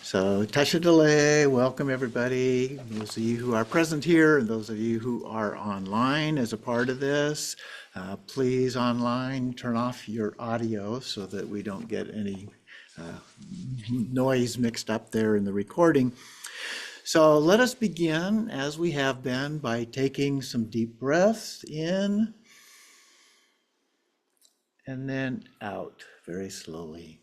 So, Tasha Delay, welcome everybody. Those of you who are present here and those of you who are online as a part of this, please online turn off your audio so that we don't get any noise mixed up there in the recording. So let us begin, as we have been, by taking some deep breaths in and then out very slowly.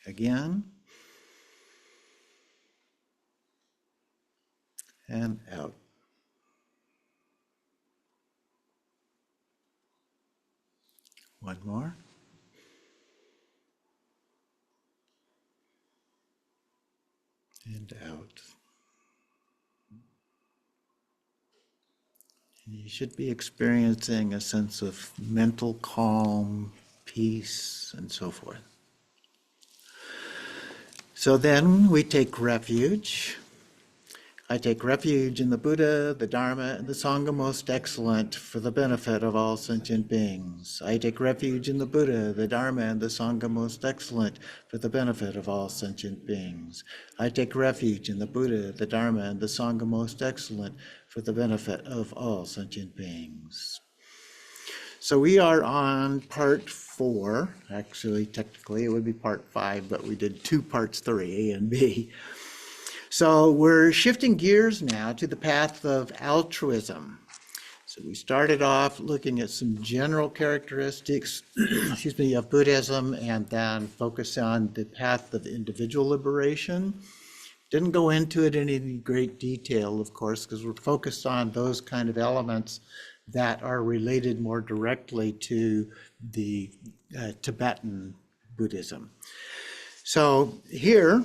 Again, and out. One more. And out. You should be experiencing a sense of mental calm, peace, and so forth. So then we take refuge. I take refuge in the Buddha, the Dharma, and the Sangha most excellent for the benefit of all sentient beings. I take refuge in the Buddha, the Dharma, and the Sangha most excellent for the benefit of all sentient beings. I take refuge in the Buddha, the Dharma, and the Sangha most excellent for the benefit of all sentient beings. So we are on part 4. Actually, technically, it would be part 5, but we did 2 parts 3, A and B. So we're shifting gears now to the path of altruism. So we started off looking at some general characteristics of Buddhism, and then focus on the path of individual liberation. Didn't go into it in any great detail, of course, because we're focused on those kind of elements that are related more directly to the Tibetan Buddhism. So here,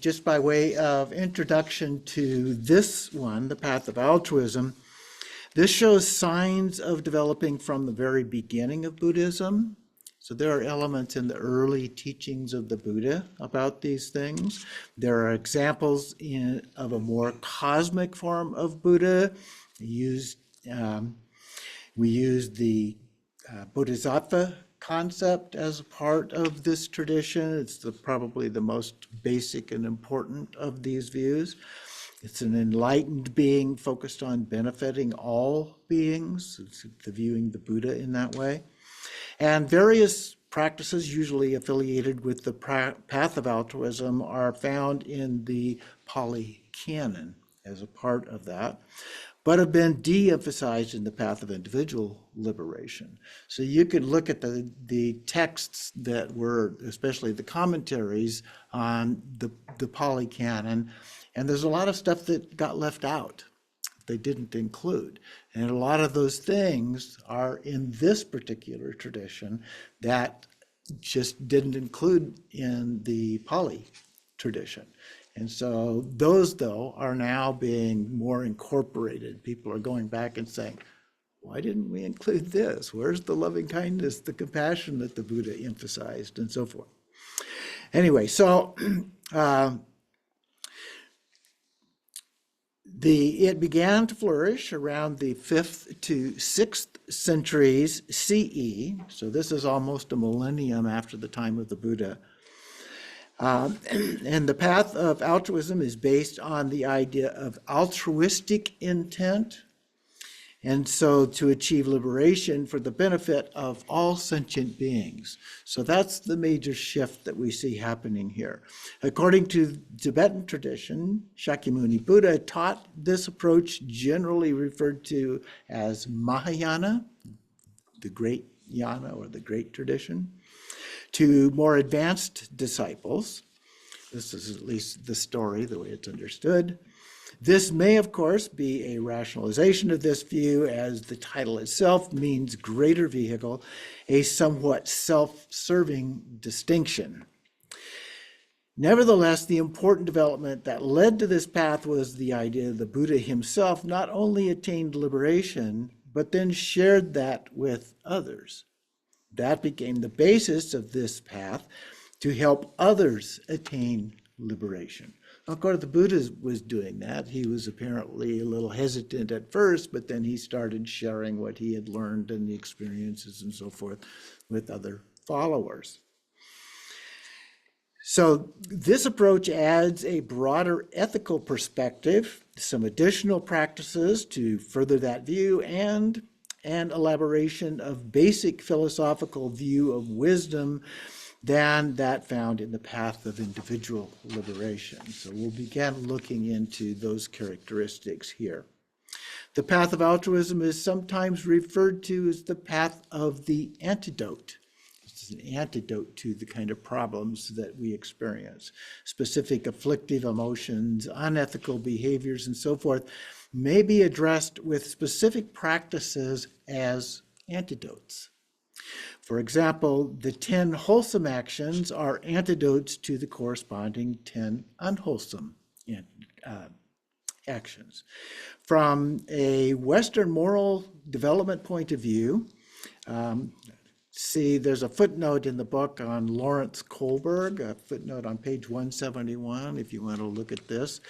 just by way of introduction to this one, the Path of Altruism, this shows signs of developing from the very beginning of Buddhism. So there are elements in the early teachings of the Buddha about these things. There are examples of a more cosmic form of Buddha. We use the Bodhisattva concept as a part of this tradition. It's probably the most basic and important of these views. It's an enlightened being focused on benefiting all beings. It's viewing the Buddha in that way. And various practices, usually affiliated with the Path of Altruism, are found in the Pali Canon as a part of that, but have been de-emphasized in the path of individual liberation. So you could look at the texts that were, especially the commentaries on the Pali Canon, and there's a lot of stuff that got left out. They didn't include. And a lot of those things are in this particular tradition that just didn't include in the Pali tradition. And so those, though, are now being more incorporated. People are going back and saying, why didn't we include this? Where's the loving kindness, the compassion that the Buddha emphasized, and so forth? Anyway, so it began to flourish around the 5th to 6th centuries CE. So this is almost a millennium after the time of the Buddha. And the path of altruism is based on the idea of altruistic intent, and so to achieve liberation for the benefit of all sentient beings. So that's the major shift that we see happening here. According to Tibetan tradition, Shakyamuni Buddha taught this approach, generally referred to as Mahayana, the great yana or the great tradition, to more advanced disciples. This is at least the story, the way it's understood. This may, of course, be a rationalization of this view, as the title itself means greater vehicle, a somewhat self-serving distinction. Nevertheless, the important development that led to this path was the idea that the Buddha himself not only attained liberation, but then shared that with others. That became the basis of this path, to help others attain liberation. Of course, the Buddha was doing that. He was apparently a little hesitant at first, but then he started sharing what he had learned and the experiences and so forth with other followers. So this approach adds a broader ethical perspective, some additional practices to further that view, and an elaboration of basic philosophical view of wisdom than that found in the path of individual liberation. So we'll begin looking into those characteristics here. The path of altruism is sometimes referred to as the path of the antidote. It's an antidote to the kind of problems that we experience. Specific afflictive emotions, unethical behaviors, and so forth may be addressed with specific practices as antidotes. For example, the 10 wholesome actions are antidotes to the corresponding 10 unwholesome actions. From a Western moral development point of view, see, there's a footnote in the book on Lawrence Kohlberg, a footnote on page 171, if you want to look at this.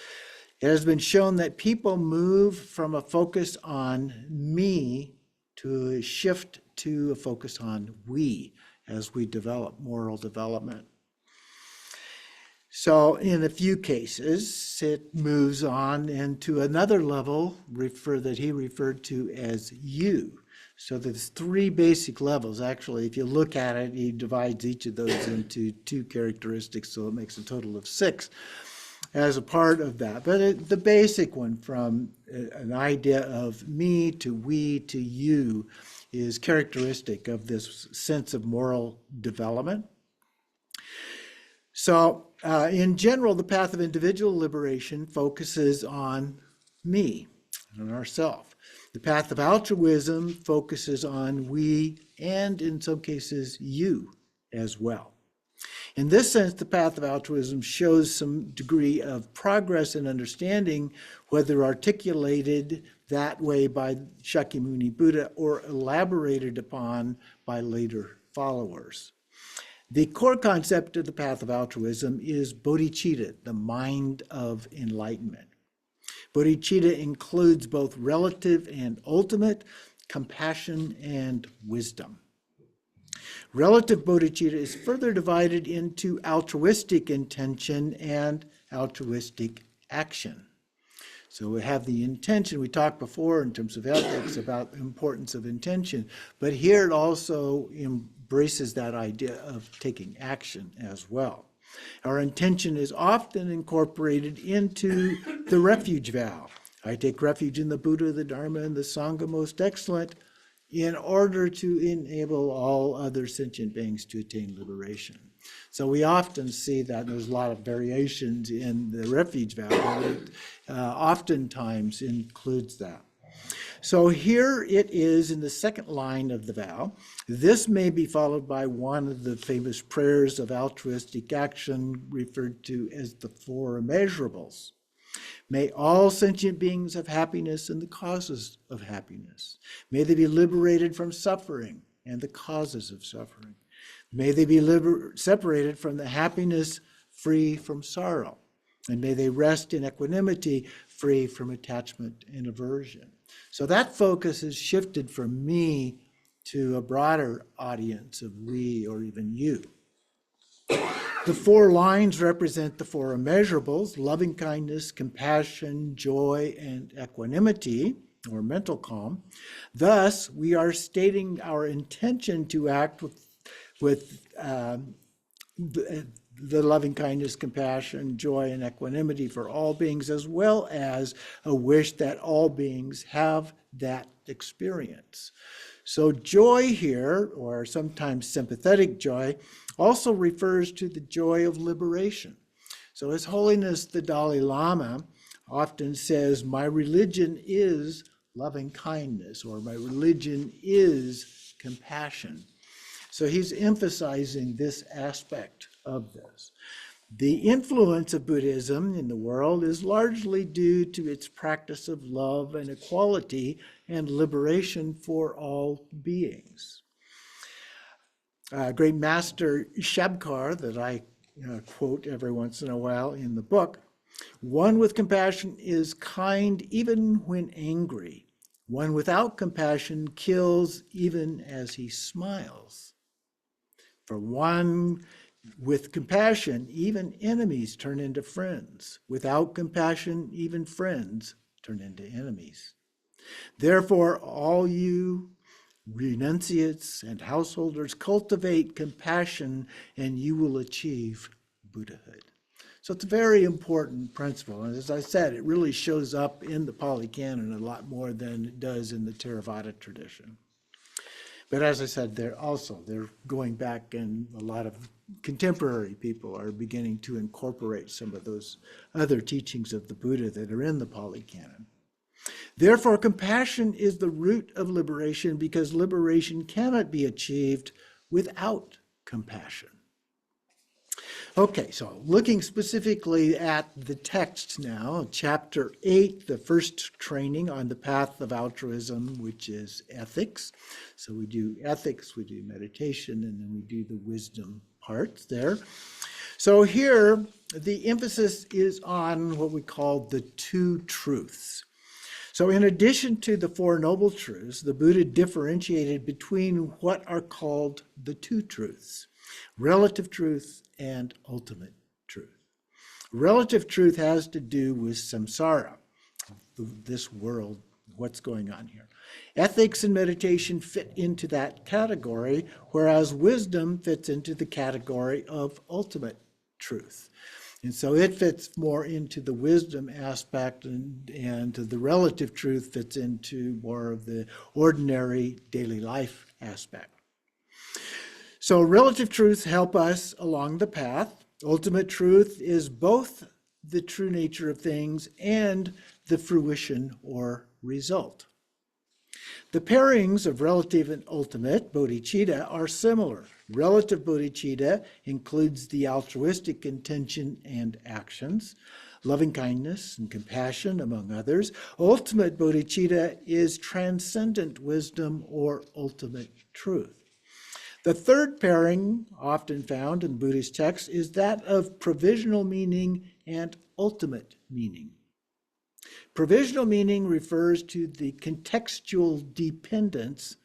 It has been shown that people move from a focus on me to a shift to a focus on we as we develop moral development. So in a few cases, it moves on into another level that he referred to as you. So there's 3 basic levels. Actually, if you look at it, he divides each of those into 2 characteristics, so it makes a total of 6 as a part of that. But the basic one, from an idea of me to we to you, is characteristic of this sense of moral development. So in general, the path of individual liberation focuses on me, on ourself. The path of altruism focuses on we and, in some cases, you as well. In this sense, the path of altruism shows some degree of progress in understanding, whether articulated that way by Shakyamuni Buddha or elaborated upon by later followers. The core concept of the path of altruism is Bodhicitta, the mind of enlightenment. Bodhicitta includes both relative and ultimate, compassion and wisdom. Relative bodhicitta is further divided into altruistic intention and altruistic action. So we have the intention. We talked before in terms of ethics about the importance of intention, but here it also embraces that idea of taking action as well. Our intention is often incorporated into the refuge vow. I take refuge in the Buddha, the Dharma, and the Sangha most excellent, in order to enable all other sentient beings to attain liberation. So we often see that there's a lot of variations in the refuge vow, but it oftentimes includes that. So here it is in the second line of the vow. This may be followed by one of the famous prayers of altruistic action referred to as the 4 immeasurables. May all sentient beings have happiness and the causes of happiness. May they be liberated from suffering and the causes of suffering. May they be separated from the happiness free from sorrow. And may they rest in equanimity, free from attachment and aversion. So that focus has shifted from me to a broader audience of we or even you. The 4 lines represent the 4 immeasurables: loving kindness, compassion, joy, and equanimity, or mental calm. Thus, we are stating our intention to act with the loving kindness, compassion, joy, and equanimity for all beings, as well as a wish that all beings have that experience. So joy here, or sometimes sympathetic joy, also refers to the joy of liberation. So His Holiness the Dalai Lama often says, my religion is loving kindness, or my religion is compassion. So he's emphasizing this aspect of this. The influence of Buddhism in the world is largely due to its practice of love and equality and liberation for all beings. Great Master Shabkar, that I quote every once in a while in the book, one with compassion is kind even when angry. One without compassion kills even as he smiles. For one With compassion, even enemies turn into friends. Without compassion, even friends turn into enemies. Therefore, all you renunciates and householders cultivate compassion, and you will achieve Buddhahood. So it's a very important principle. And as I said, it really shows up in the Pali Canon a lot more than it does in the Theravada tradition. But as I said, they're going back, and a lot of contemporary people are beginning to incorporate some of those other teachings of the Buddha that are in the Pali Canon. Therefore, compassion is the root of liberation, because liberation cannot be achieved without compassion. Okay, so looking specifically at the text now, chapter 8, the first training on the path of altruism, which is ethics. So we do ethics, we do meditation, and then we do the wisdom parts there. So here, the emphasis is on what we call the two truths. So in addition to the Four Noble Truths, the Buddha differentiated between what are called the two truths: relative truth and ultimate truth. Relative truth has to do with samsara, this world, what's going on here. Ethics and meditation fit into that category, whereas wisdom fits into the category of ultimate truth. And so it fits more into the wisdom aspect, and the relative truth fits into more of the ordinary daily life aspect. So relative truths help us along the path. Ultimate truth is both the true nature of things and the fruition or result. The pairings of relative and ultimate bodhicitta are similar. Relative bodhicitta includes the altruistic intention and actions, loving kindness and compassion, among others. Ultimate bodhicitta is transcendent wisdom or ultimate truth. The third pairing, often found in Buddhist texts, is that of provisional meaning and ultimate meaning. Provisional meaning refers to the contextual dependence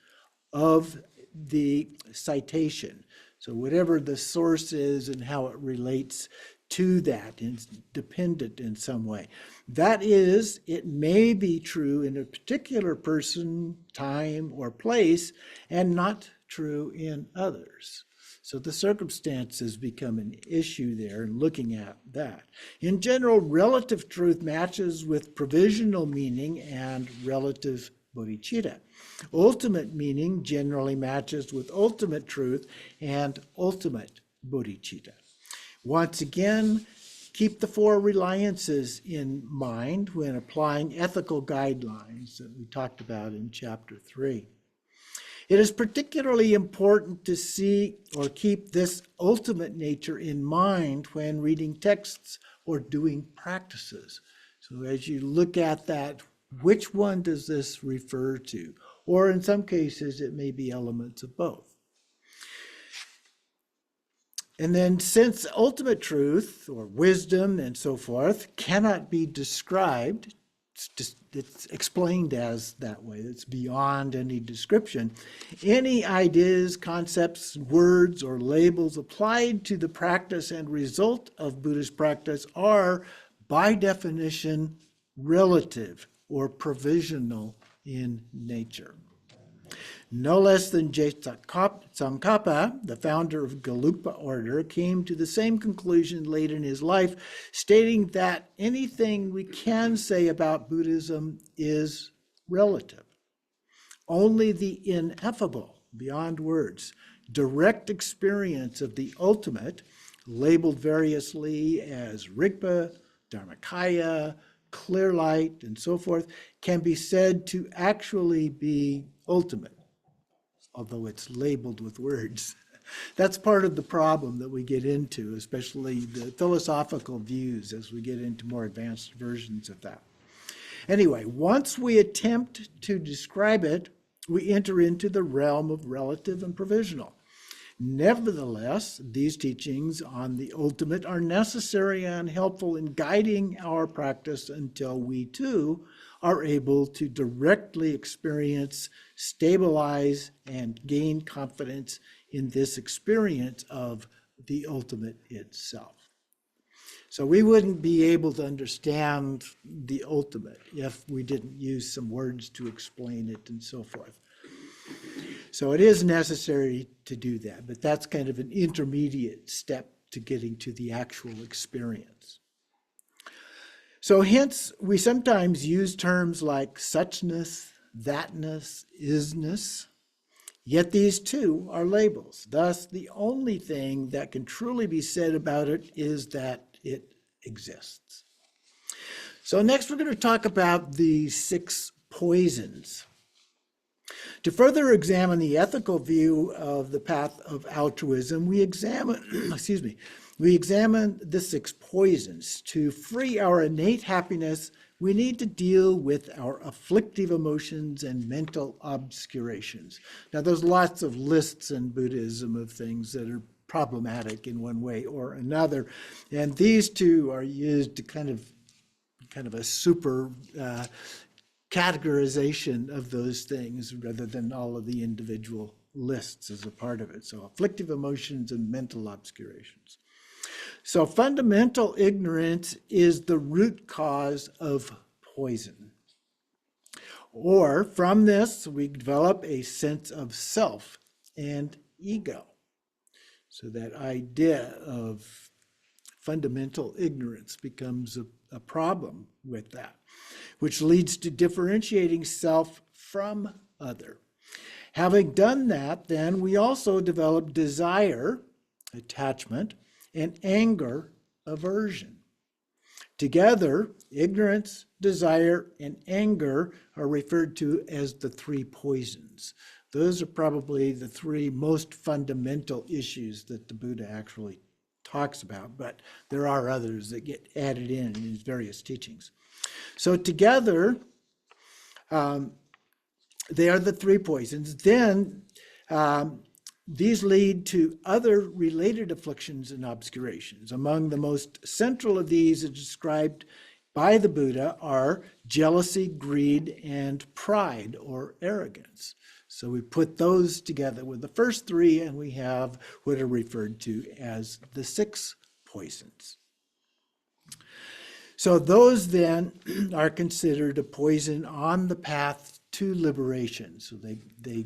of the citation. So whatever the source is and how it relates to that is dependent in some way. That is, it may be true in a particular person, time, or place, and not true in others. So the circumstances become an issue there in looking at that. In general, relative truth matches with provisional meaning and relative bodhicitta. Ultimate meaning generally matches with ultimate truth and ultimate bodhicitta. Once again, keep the four reliances in mind when applying ethical guidelines that we talked about in chapter 3. It is particularly important to see or keep this ultimate nature in mind when reading texts or doing practices. So as you look at that, which one does this refer to? Or in some cases, it may be elements of both. And then, since ultimate truth or wisdom and so forth cannot be described, it's explained as that way, it's beyond any description, any ideas, concepts, words, or labels applied to the practice and result of Buddhist practice are, by definition, relative or provisional in nature. No less than Je Tsongkhapa, the founder of Gelugpa order, came to the same conclusion late in his life, stating that anything we can say about Buddhism is relative. Only the ineffable, beyond words, direct experience of the ultimate, labeled variously as Rigpa, Dharmakaya, clear light, and so forth, can be said to actually be ultimate, although it's labeled with words. That's part of the problem that we get into, especially the philosophical views as we get into more advanced versions of that. Anyway, once we attempt to describe it, we enter into the realm of relative and provisional. Nevertheless, these teachings on the ultimate are necessary and helpful in guiding our practice until we too are able to directly experience, stabilize, and gain confidence in this experience of the ultimate itself. So we wouldn't be able to understand the ultimate if we didn't use some words to explain it and so forth. So it is necessary to do that, but that's kind of an intermediate step to getting to the actual experience. So hence, we sometimes use terms like suchness, thatness, isness, yet these too are labels. Thus, the only thing that can truly be said about it is that it exists. So next we're going to talk about the 6 poisons. To further examine the ethical view of the path of altruism, we examine, we examine the 6 poisons. To free our innate happiness, we need to deal with our afflictive emotions and mental obscurations. Now, there's lots of lists in Buddhism of things that are problematic in one way or another, and these 2 are used to kind of a super categorization of those things rather than all of the individual lists as a part of it. So afflictive emotions and mental obscurations. So fundamental ignorance is the root cause of poison. Or from this, we develop a sense of self and ego. So that idea of fundamental ignorance becomes a problem with that, which leads to differentiating self from other. Having done that, then we also develop desire, attachment, and anger, aversion. Together, ignorance, desire, and anger are referred to as the 3 poisons. Those are probably the 3 most fundamental issues that the Buddha actually talks about, but there are others that get added in his various teachings. So together, they are the 3 poisons. Then these lead to other related afflictions and obscurations. Among the most central of these, as described by the Buddha, are jealousy, greed, and pride or arrogance. So we put those together with the first 3, and we have what are referred to as the 6 poisons. So those then are considered a poison on the path to liberation. So they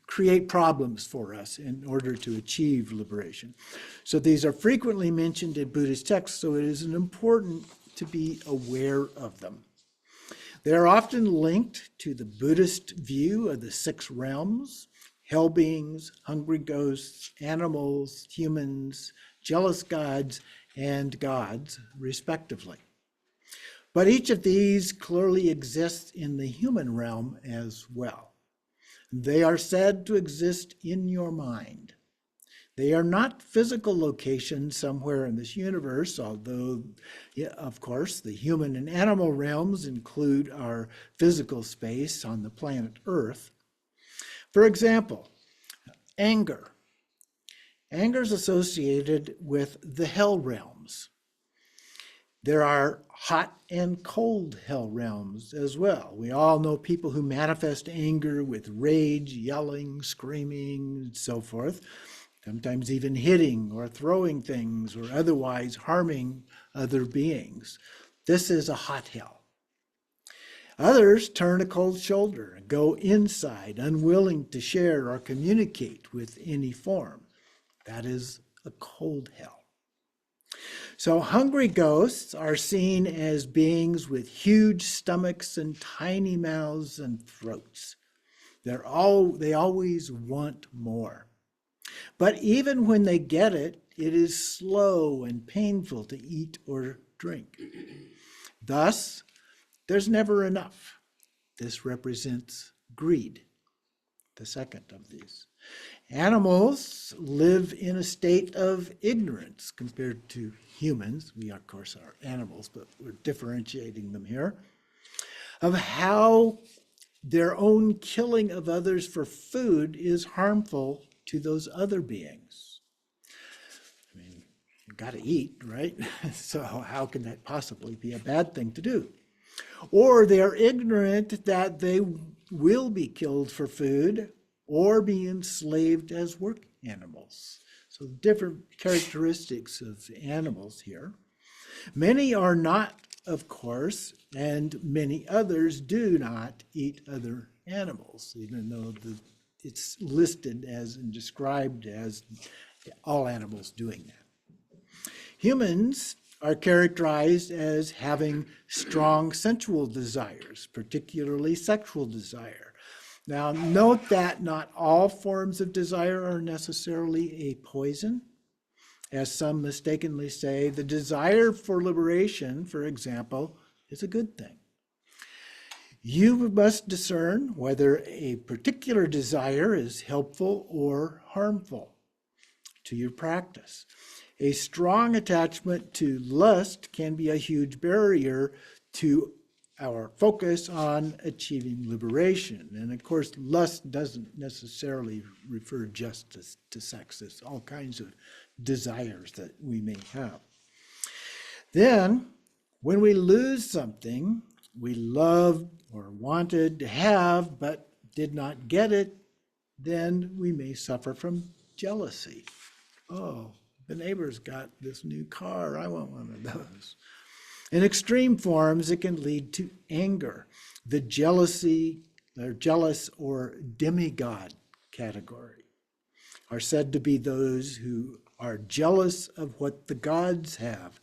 create problems for us in order to achieve liberation. So these are frequently mentioned in Buddhist texts, so it is important to be aware of them. They are often linked to the Buddhist view of the 6 realms: hell beings, hungry ghosts, animals, humans, jealous gods, and gods, respectively. But each of these clearly exists in the human realm as well. They are said to exist in your mind. They are not physical locations somewhere in this universe, although, of course, the human and animal realms include our physical space on the planet Earth. For example, anger. Anger is associated with the hell realms. There are hot and cold hell realms as well. We all know people who manifest anger with rage, yelling, screaming, and so forth, sometimes even hitting or throwing things or otherwise harming other beings. This is a hot hell. Others turn a cold shoulder and go inside, unwilling to share or communicate with any form. That is a cold hell. So hungry ghosts are seen as beings with huge stomachs and tiny mouths and throats. They always want more. But even when they get it, it is slow and painful to eat or drink. Thus, there's never enough. This represents greed, the second of these. Animals live in a state of ignorance compared to humans. We, of course, are animals, but we're differentiating them here, of how their own killing of others for food is harmful to those other beings. I mean, you've got to eat, right? So how can that possibly be a bad thing to do? Or they are ignorant that they will be killed for food or be enslaved as work animals. So different characteristics of animals here. Many are not, of course, and many others do not eat other animals, even though it's listed as and described as all animals doing that. Humans are characterized as having strong sensual desires, particularly sexual desire. Now, note that not all forms of desire are necessarily a poison. As some mistakenly say, the desire for liberation, for example, is a good thing. You must discern whether a particular desire is helpful or harmful to your practice. A strong attachment to lust can be a huge barrier to our focus on achieving liberation. And of course, lust doesn't necessarily refer just to sex. It's all kinds of desires that we may have. Then, when we lose something we loved or wanted to have but did not get it, then we may suffer from jealousy. Oh, the neighbor's got this new car, I want one of those. In extreme forms, it can lead to anger. The jealousy, or jealous or demigod category are said to be those who are jealous of what the gods have.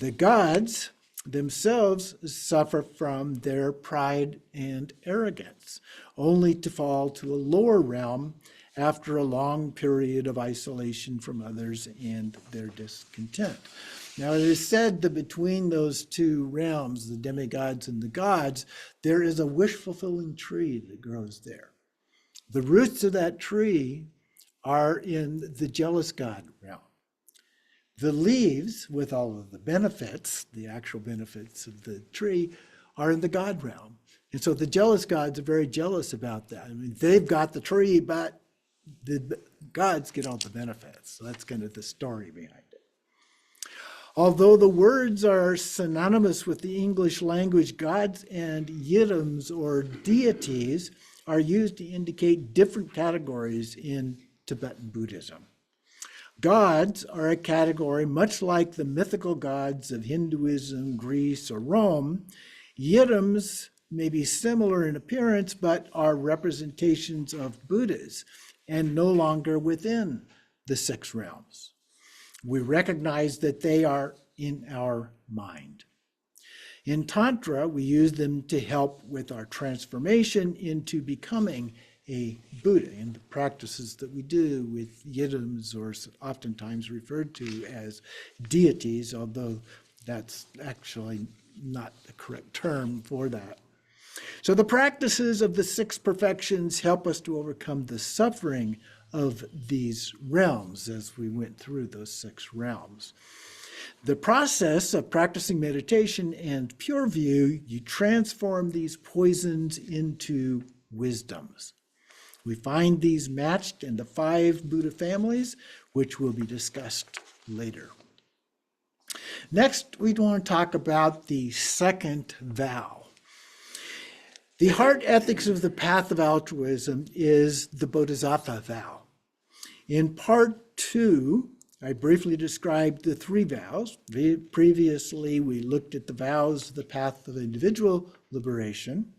The gods themselves suffer from their pride and arrogance, only to fall to a lower realm after a long period of isolation from others and their discontent. Now, it is said that between those two realms, the demigods and the gods, there is a wish-fulfilling tree that grows there. The roots of that tree are in the jealous god realm. The leaves, with all of the benefits, the actual benefits of the tree, are in the God realm. And so the jealous gods are very jealous about that. I mean, they've got the tree, but the gods get all the benefits. So that's kind of the story behind it. Although the words are synonymous with the English language, gods and yidams, or deities, are used to indicate different categories in Tibetan Buddhism. Gods are a category much like the mythical gods of Hinduism, Greece, or Rome. Yidams may be similar in appearance, but are representations of Buddhas and no longer within the six realms. We recognize that they are in our mind. In Tantra, we use them to help with our transformation into becoming a Buddha in the practices that we do with yidams, or oftentimes referred to as deities, although that's actually not the correct term for that. So the practices of the six perfections help us to overcome the suffering of these realms as we went through those six realms. The process of practicing meditation and pure view, you transform these poisons into wisdoms. We find these matched in the 5 Buddha families, which will be discussed later. Next, we want to talk about the second vow. The heart ethics of the Path of Altruism is the Bodhisattva vow. In part 2, I briefly described the 3 vows. Previously, we looked at the vows of the Path of Individual Liberation,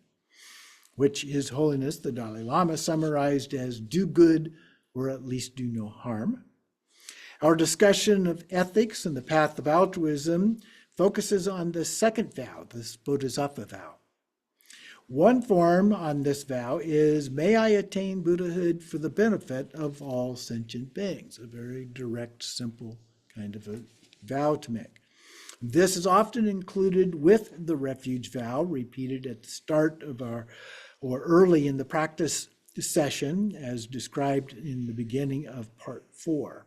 which His Holiness the Dalai Lama summarized as do good or at least do no harm. Our discussion of ethics and the Path of Altruism focuses on the second vow, this Bodhisattva vow. One form on this vow is, may I attain Buddhahood for the benefit of all sentient beings. A very direct, simple kind of a vow to make. This is often included with the refuge vow, repeated at the start of or early in the practice session, as described in the beginning of part 4.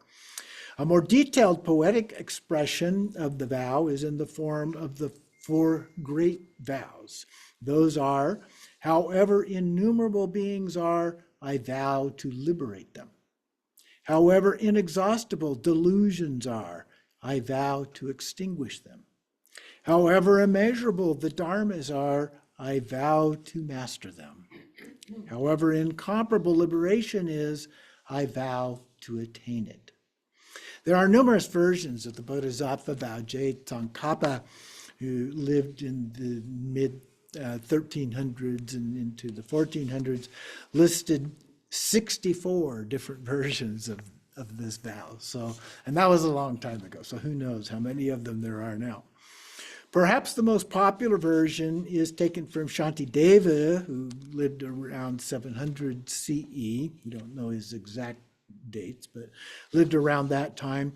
A more detailed poetic expression of the vow is in the form of the 4 great vows. Those are, however innumerable beings are, I vow to liberate them. However inexhaustible delusions are, I vow to extinguish them. However immeasurable the dharmas are, I vow to master them. However incomparable liberation is, I vow to attain it. There are numerous versions of the Bodhisattva vow. J. Tsongkhapa, who lived in the mid 1300s and into the 1400s, listed 64 different versions of this vow. So, and that was a long time ago, so who knows how many of them there are now. Perhaps the most popular version is taken from Shantideva, who lived around 700 CE. We don't know his exact dates, but lived around that time.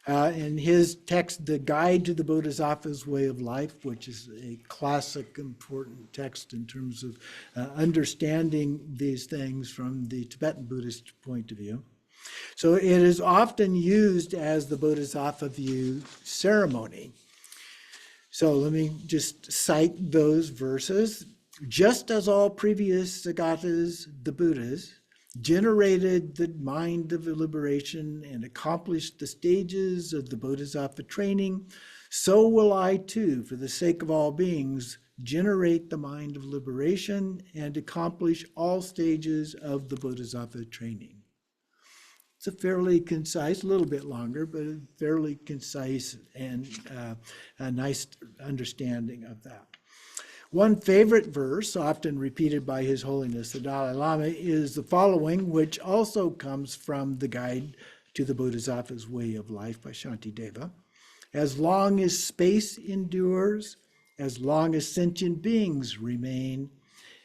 In his text, The Guide to the Bodhisattva's Way of Life, which is a classic, important text in terms of understanding these things from the Tibetan Buddhist point of view. So it is often used as the Bodhisattva view ceremony. So let me just cite those verses. Just as all previous Sagatas, the Buddhas, generated the mind of liberation and accomplished the stages of the Bodhisattva training, so will I too, for the sake of all beings, generate the mind of liberation and accomplish all stages of the Bodhisattva training. It's a fairly concise, a little bit longer, but a fairly concise and a nice understanding of that. One favorite verse, often repeated by His Holiness the Dalai Lama, is the following, which also comes from The Guide to the Bodhisattva's Way of Life by Shantideva. As long as space endures, as long as sentient beings remain,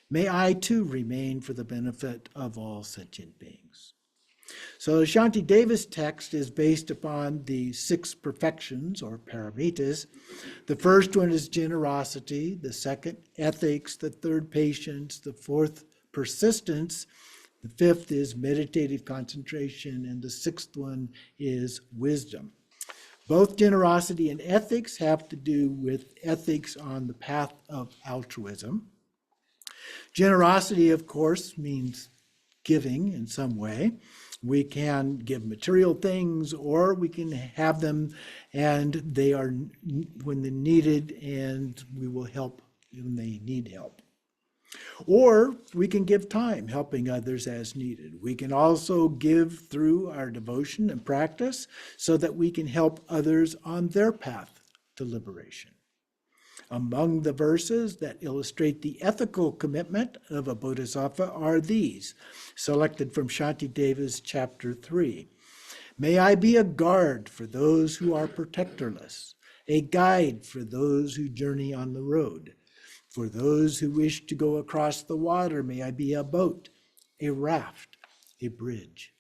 may I too remain for the benefit of all sentient beings. So Shantideva's text is based upon the 6 perfections, or paramitas. The first one is generosity, the second, ethics, the third, patience, the fourth, persistence, the fifth is meditative concentration, and the sixth one is wisdom. Both generosity and ethics have to do with ethics on the path of altruism. Generosity, of course, means giving in some way. We can give material things, or we can have them and they are when they're needed, and we will help when they need help. Or we can give time, helping others as needed. We can also give through our devotion and practice so that we can help others on their path to liberation. Among the verses that illustrate the ethical commitment of a bodhisattva are these, selected from Shantideva's chapter 3. May I be a guard for those who are protectorless, a guide for those who journey on the road. For those who wish to go across the water, may I be a boat, a raft, a bridge.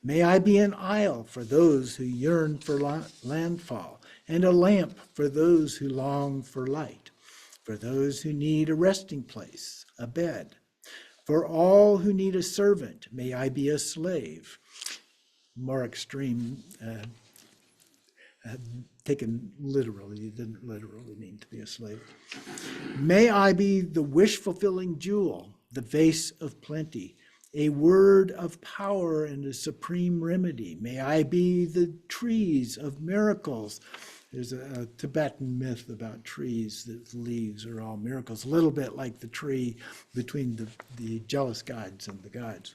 May I be an isle for those who yearn for landfall, and a lamp for those who long for light, for those who need a resting place, a bed. For all who need a servant, may I be a slave. More extreme, taken literally, it didn't literally mean to be a slave. May I be the wish-fulfilling jewel, the vase of plenty, a word of power and a supreme remedy. May I be the trees of miracles. There's a Tibetan myth about trees that leaves are all miracles, a little bit like the tree between the jealous gods and the gods.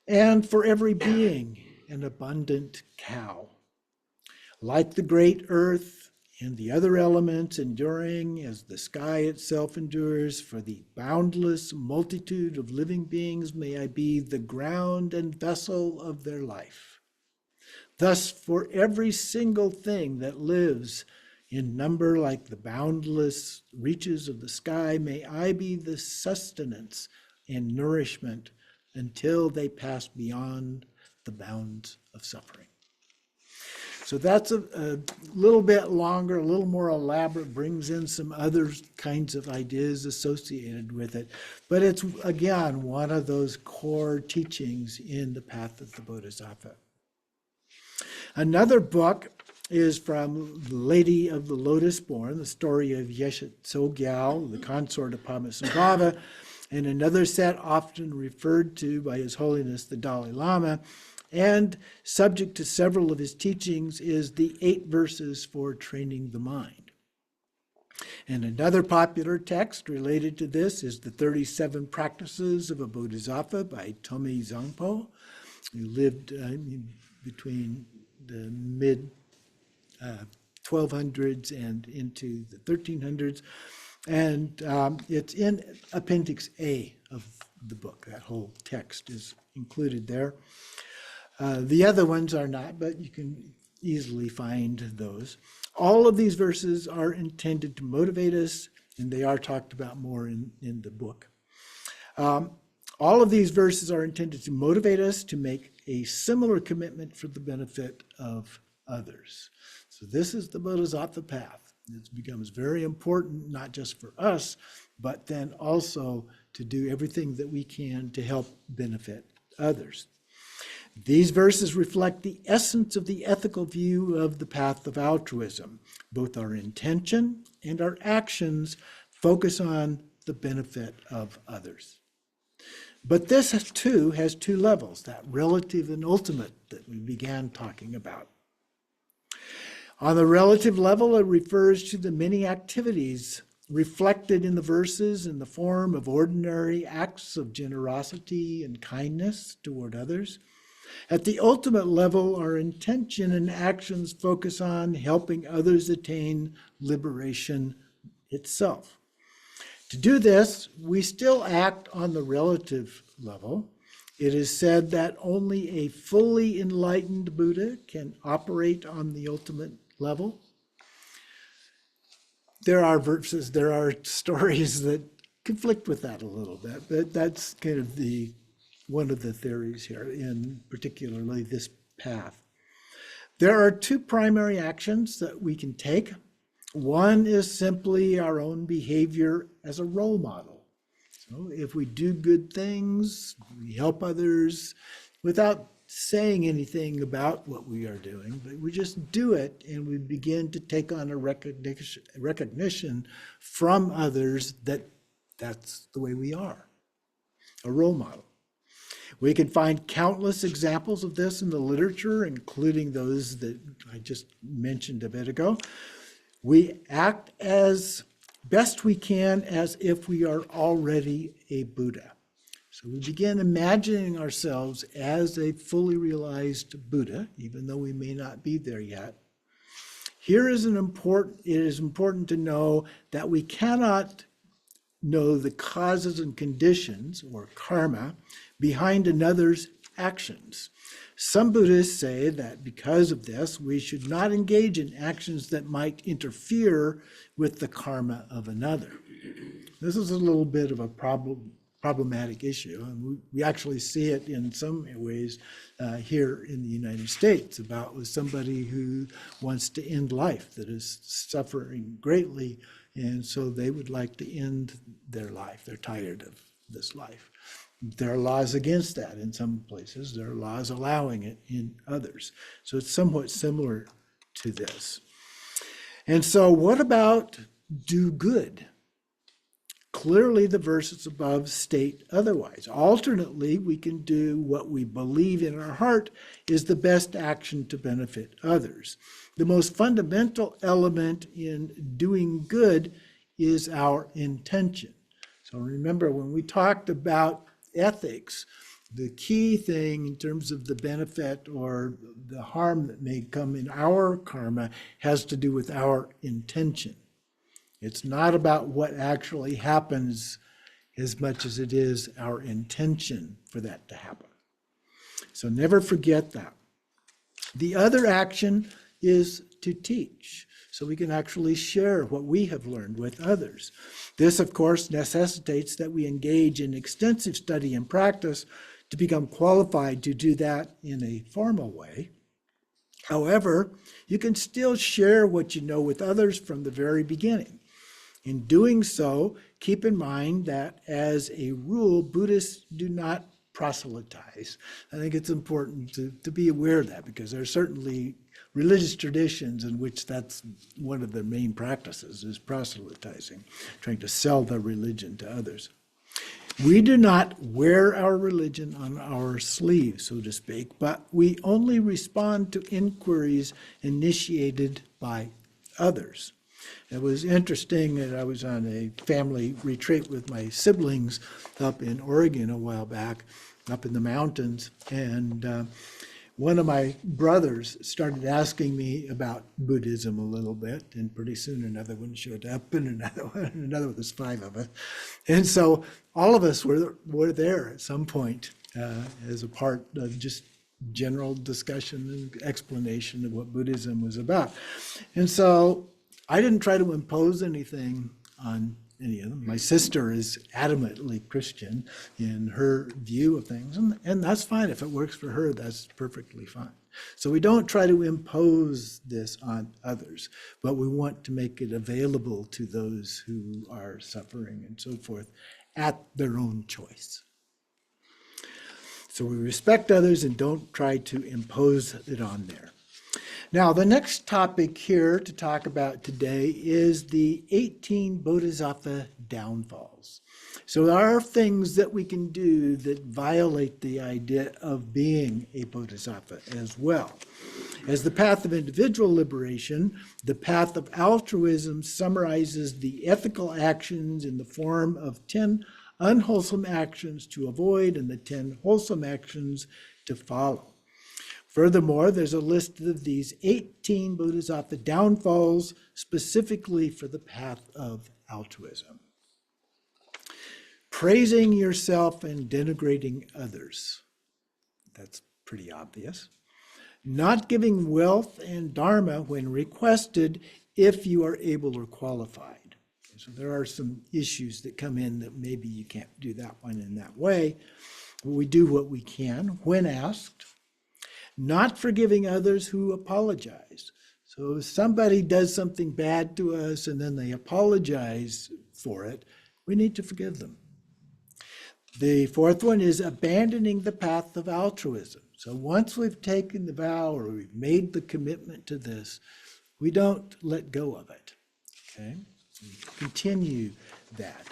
And for every being, an abundant cow. Like the great earth and the other elements enduring as the sky itself endures, for the boundless multitude of living beings, may I be the ground and vessel of their life. Thus, for every single thing that lives in number like the boundless reaches of the sky, may I be the sustenance and nourishment until they pass beyond the bounds of suffering. So that's a little bit longer, a little more elaborate, brings in some other kinds of ideas associated with it. But it's, again, one of those core teachings in the Path of the Bodhisattva. Another book is from The Lady of the Lotus Born, the story of Yeshe Tsogyal, the consort of Padmasambhava, and another set often referred to by His Holiness the Dalai Lama, and subject to several of his teachings is the 8 verses for training the mind. And another popular text related to this is the 37 Practices of a Bodhisattva by Tomi Zangpo. who lived between the mid 1200s and into the 1300s. And it's in Appendix A of the book. That whole text is included there. The other ones are not, but you can easily find those. All of these verses are intended to motivate us, and they are talked about more in the book. All of these verses are intended to motivate us to make a similar commitment for the benefit of others. So this is the Bodhisattva path. It becomes very important, not just for us, but then also to do everything that we can to help benefit others. These verses reflect the essence of the ethical view of the path of altruism. Both our intention and our actions focus on the benefit of others. But this too has two levels, that relative and ultimate that we began talking about. On the relative level, it refers to the many activities reflected in the verses in the form of ordinary acts of generosity and kindness toward others. At the ultimate level, our intention and actions focus on helping others attain liberation itself. To do this, we still act on the relative level. It is said that only a fully enlightened Buddha can operate on the ultimate level. There are verses, there are stories that conflict with that a little bit, but that's kind of one of the theories here, in particularly this path. There are two primary actions that we can take. One is simply our own behavior as a role model. So if we do good things, we help others without saying anything about what we are doing, but we just do it and we begin to take on a recognition from others that that's the way we are, a role model. We can find countless examples of this in the literature, including those that I just mentioned a bit ago. We act as best we can as if we are already a Buddha. So we begin imagining ourselves as a fully realized Buddha, even though we may not be there yet. It is important to know that we cannot know the causes and conditions, or karma, behind another's actions. Some Buddhists say that because of this, we should not engage in actions that might interfere with the karma of another. This is a little bit of a problematic issue, and we actually see it in some ways here in the United States with somebody who wants to end life, that is suffering greatly, and so they would like to end their life. They're tired of this life. There are laws against that in some places. There are laws allowing it in others. So it's somewhat similar to this. And so what about do good? Clearly, the verses above state otherwise. Alternately, we can do what we believe in our heart is the best action to benefit others. The most fundamental element in doing good is our intention. So remember, when we talked about ethics, the key thing in terms of the benefit or the harm that may come in our karma has to do with our intention. It's not about what actually happens as much as it is our intention for that to happen. So never forget that. The other action is to teach, so we can actually share what we have learned with others. This, of course, necessitates that we engage in extensive study and practice to become qualified to do that in a formal way. However, you can still share what you know with others from the very beginning. In doing so, keep in mind that as a rule, Buddhists do not proselytize. I think it's important to be aware of that, because there are certainly religious traditions in which that's one of the main practices, is proselytizing, trying to sell their religion to others. We do not wear our religion on our sleeves, so to speak, but we only respond to inquiries initiated by others. It was interesting that I was on a family retreat with my siblings up in Oregon a while back, up in the mountains. And one of my brothers started asking me about Buddhism a little bit, and pretty soon another one showed up, and another one, and another one. There's 5 of us. And so all of us were there at some point as a part of just general discussion and explanation of what Buddhism was about. And so I didn't try to impose anything on any of them. My sister is adamantly Christian in her view of things, and that's fine. If it works for her, that's perfectly fine. So we don't try to impose this on others, but we want to make it available to those who are suffering and so forth at their own choice. So we respect others and don't try to impose it on there. Now, the next topic here to talk about today is the 18 Bodhisattva downfalls. So there are things that we can do that violate the idea of being a Bodhisattva as well. As the path of individual liberation, the path of altruism summarizes the ethical actions in the form of 10 unwholesome actions to avoid and the 10 wholesome actions to follow. Furthermore, there's a list of these 18 Bodhisattva downfalls specifically for the path of altruism. Praising yourself and denigrating others. That's pretty obvious. Not giving wealth and dharma when requested if you are able or qualified. So there are some issues that come in that maybe you can't do that one in that way. But we do what we can when asked. Not forgiving others who apologize. So if somebody does something bad to us and then they apologize for it, we need to forgive them. The 4th one is abandoning the path of altruism. So once we've taken the vow or we've made the commitment to this, we don't let go of it. Okay? We continue that.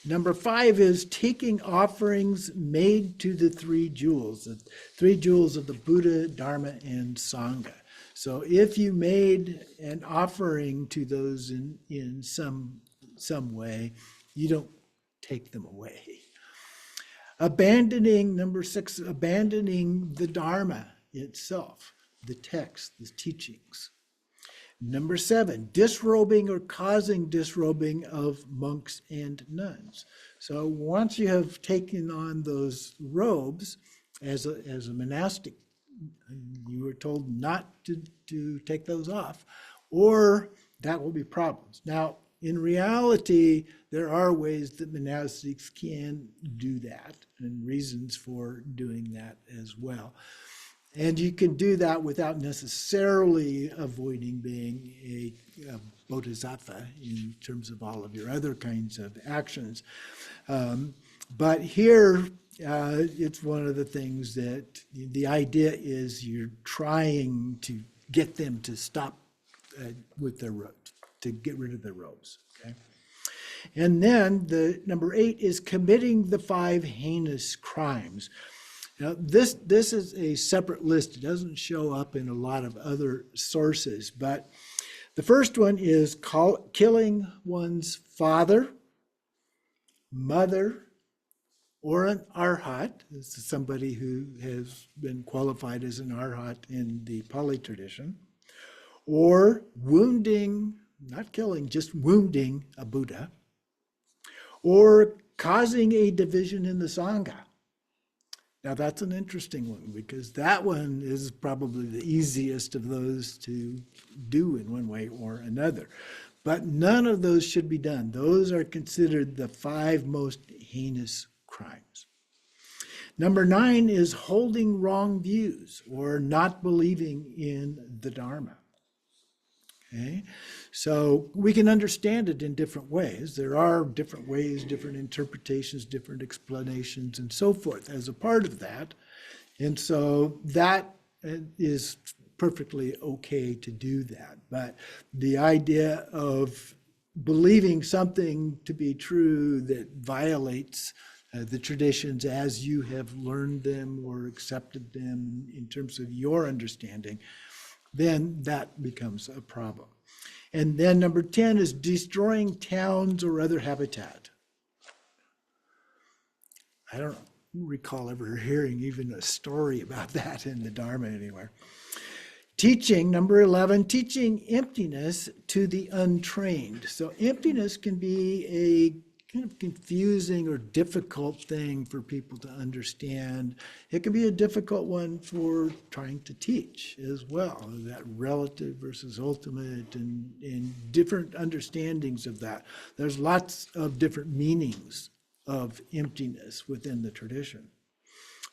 Number 5 is taking offerings made to the 3 jewels, the 3 jewels of the Buddha, Dharma, and Sangha. So if you made an offering to those in some way, you don't take them away. Abandoning, number 6, abandoning the Dharma itself, the text, the teachings. Number 7, disrobing or causing disrobing of monks and nuns. So once you have taken on those robes as a monastic, you were told not to take those off, or that will be problems. Now, in reality, there are ways that monastics can do that and reasons for doing that as well. And you can do that without necessarily avoiding being a bodhisattva in terms of all of your other kinds of actions. But here, it's one of the things that the idea is you're trying to get them to stop with their robes, to get rid of their robes. Okay? And then the number 8 is committing the 5 heinous crimes. Now, this is a separate list. It doesn't show up in a lot of other sources, but the first one is killing one's father, mother, or an arhat. This is somebody who has been qualified as an arhat in the Pali tradition, or wounding, not killing, just wounding a Buddha, or causing a division in the Sangha. Now that's an interesting one because that one is probably the easiest of those to do in one way or another. But none of those should be done. Those are considered the 5 most heinous crimes. Number 9 is holding wrong views or not believing in the Dharma. Okay? So we can understand it in different ways. There are different ways, different interpretations, different explanations, and so forth as a part of that. And so that is perfectly okay to do that. But the idea of believing something to be true that violates the traditions as you have learned them or accepted them in terms of your understanding, then that becomes a problem. And then number 10 is destroying towns or other habitat. I don't know. recall ever hearing even a story about that in the Dharma anywhere. Teaching, number 11, teaching emptiness to the untrained. So emptiness can be a kind of confusing or difficult thing for people to understand. It can be a difficult one for trying to teach as well, that relative versus ultimate and different understandings of that. There's lots of different meanings of emptiness within the tradition.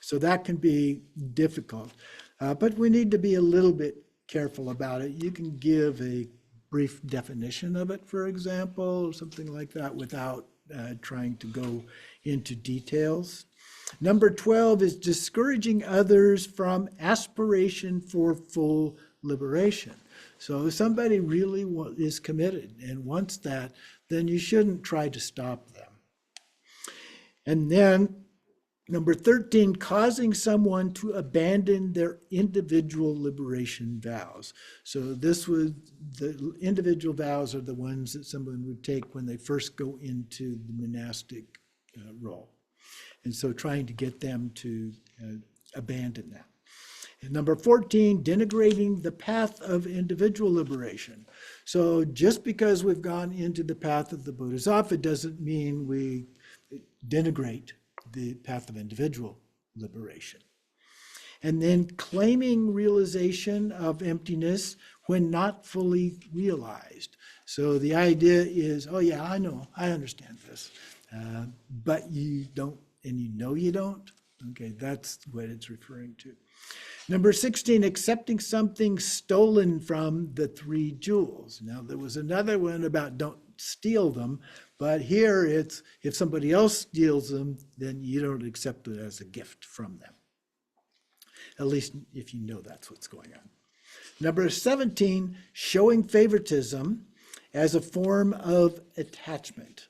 So that can be difficult. But we need to be a little bit careful about it. You can give a brief definition of it, for example, or something like that without trying to go into details. Number 12 is discouraging others from aspiration for full liberation. So if somebody really is committed and wants that, then you shouldn't try to stop them. And then number 13, causing someone to abandon their individual liberation vows. So this was, the individual vows are the ones that someone would take when they first go into the monastic role. And so trying to get them to abandon that. And number 14, denigrating the path of individual liberation. So just because we've gone into the path of the Bodhisattva doesn't mean we denigrate the path of individual liberation. And then claiming realization of emptiness when not fully realized. So the idea is, oh yeah, I know, I understand this, but you don't, and you know you don't. Okay, that's what it's referring to. Number 16, accepting something stolen from the three jewels. Now there was another one about don't steal them, but here it's if somebody else steals them, then you don't accept it as a gift from them. At least if you know that's what's going on. Number 17, showing favoritism as a form of attachment.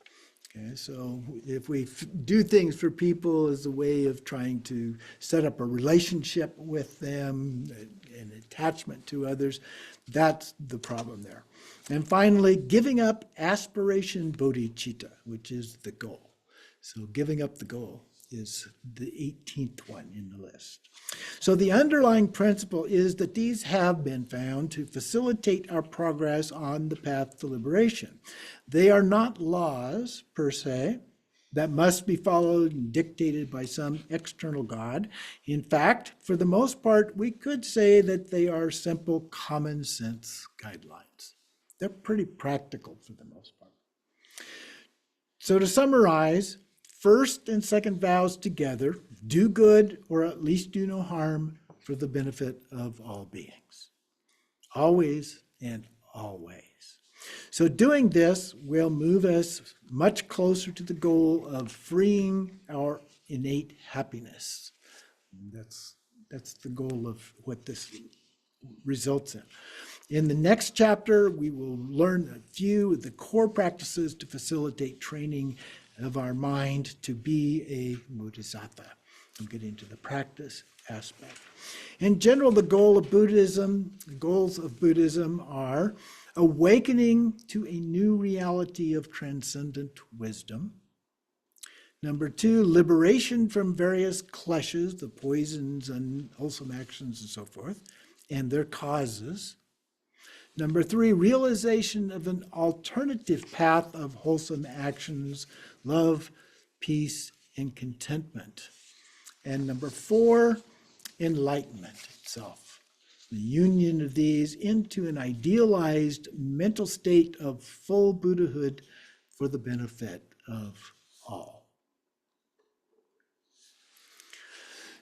Okay, so if we do things for people as a way of trying to set up a relationship with them, an attachment to others, that's the problem there. And finally, giving up aspiration bodhicitta, which is the goal. So giving up the goal is the 18th one in the list. So the underlying principle is that these have been found to facilitate our progress on the path to liberation. They are not laws per se that must be followed and dictated by some external God. In fact, for the most part, we could say that they are simple common sense guidelines. They're pretty practical for the most part. So to summarize, first and second vows together, do good or at least do no harm for the benefit of all beings. Always and always. So doing this will move us much closer to the goal of freeing our innate happiness. That's the goal of what this results in. In the next chapter, we will learn a few of the core practices to facilitate training of our mind to be a bodhisattva. I'm getting into the practice aspect. In general, the goals of Buddhism are awakening to a new reality of transcendent wisdom. Number 2, liberation from various kleshas, the poisons and unwholesome actions and so forth, and their causes. Number 3, realization of an alternative path of wholesome actions, love, peace, and contentment. And number 4, enlightenment itself. The union of these into an idealized mental state of full Buddhahood for the benefit of all.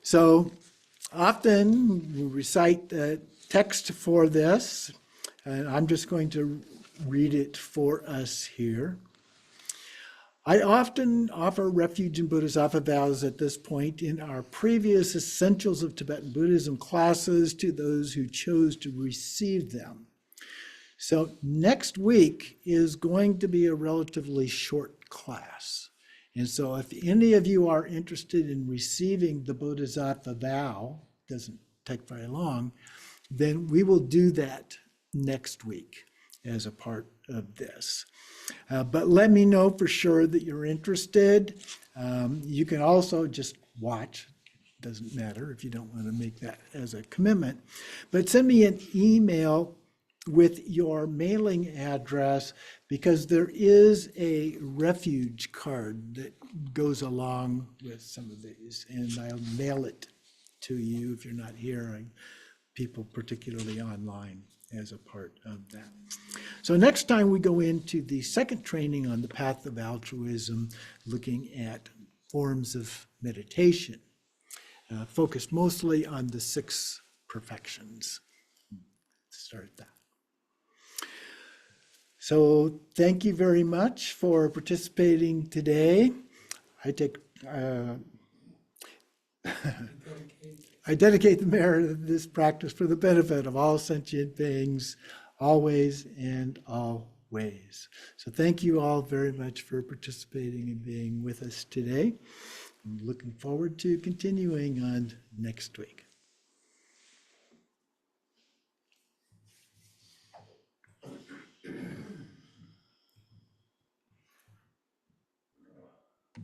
So often we recite the text for this, and I'm just going to read it for us here. I often offer refuge in Bodhisattva vows at this point in our previous Essentials of Tibetan Buddhism classes to those who chose to receive them. So next week is going to be a relatively short class. And so if any of you are interested in receiving the Bodhisattva vow, doesn't take very long, then we will do that next week as a part of this. But let me know for sure that you're interested. You can also just watch. Doesn't matter if you don't want to make that as a commitment. But send me an email with your mailing address, because there is a refuge card that goes along with some of these, and I'll mail it to you if you're not hearing people, particularly online, as a part of that. So next time we go into the second training on the Path of Altruism, looking at forms of meditation, focused mostly on the 6 perfections. Start that. So thank you very much for participating today. I dedicate the merit of this practice for the benefit of all sentient beings, always and always. So thank you all very much for participating and being with us today. I'm looking forward to continuing on next week.